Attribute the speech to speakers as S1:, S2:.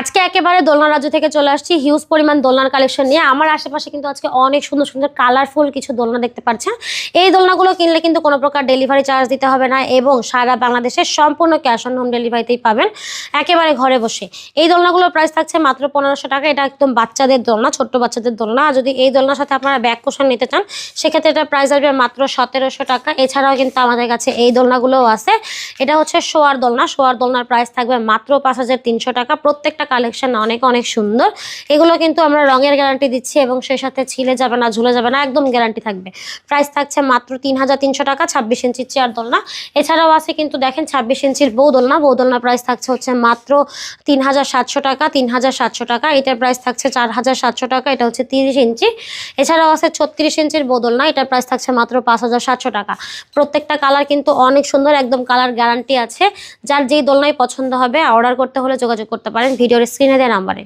S1: আজকে একেবারে দোলনা রাজ্য থেকে চলে আসছি হিউজ পরিমাণ দোলনার কালেকশন নিয়ে। আমার আশেপাশে কিন্তু আজকে অনেক সুন্দর সুন্দর কালারফুল কিছু দোলনা দেখতে পাচ্ছেন। এই দোলনাগুলো কিনলে কিন্তু কোনো প্রকার ডেলিভারি চার্জ দিতে হবে না এবং সারা বাংলাদেশের সম্পূর্ণ ক্যাশ অন হোম ডেলিভারিতেই পাবেন একেবারে ঘরে বসে। এই দোলনাগুলোর প্রাইস থাকছে মাত্র 1500 টাকা। এটা একদম বাচ্চাদের দোলনা, ছোট্ট বাচ্চাদের দোলনা। আর যদি এই দোলনার সাথে আপনারা ব্যাগ কোশন নিতে চান সেক্ষেত্রে এটা প্রাইস আসবে মাত্র 1700 টাকা। এছাড়াও কিন্তু আমাদের কাছে এই দোলনাগুলোও আছে। এটা হচ্ছে শোয়ার দোলনা। শোয়ার দোলনার প্রাইস থাকবে মাত্র 5300 টাকা। প্রত্যেকটা কালেকশন অনেক অনেক সুন্দর। এগুলো কিন্তু আমরা রঙের গ্যারান্টি দিচ্ছি এবং সেই সাথে ছিলে যাবে না, ঝুলে যাবে না, একদম গ্যারান্টি থাকবে। প্রাইস থাকছে মাত্র 3300 টাকা। 26 ইঞ্চির চেয়ার দোলনা। এছাড়াও আছে কিন্তু দেখেন 26 ইঞ্চির বউ দোলনা। বউ দোলনার প্রাইস থাকছে হচ্ছে মাত্র 3700 টাকা। 3700 টাকা। এটার প্রাইস থাকছে 4700 টাকা। এটা হচ্ছে 30 ইঞ্চি। এছাড়াও আছে 36 ইঞ্চির বউ দোলনা। এটার প্রাইস থাকছে মাত্র 5700 টাকা। প্রত্যেকটা কালার কিন্তু অনেক সুন্দর, একদম কালার গ্যারান্টি আছে। যার যেই দোলনায় পছন্দ হবে অর্ডার করতে হলে যোগাযোগ করতে পারেন ভিডিওর স্ক্রিনে দেওয়া নাম্বারে।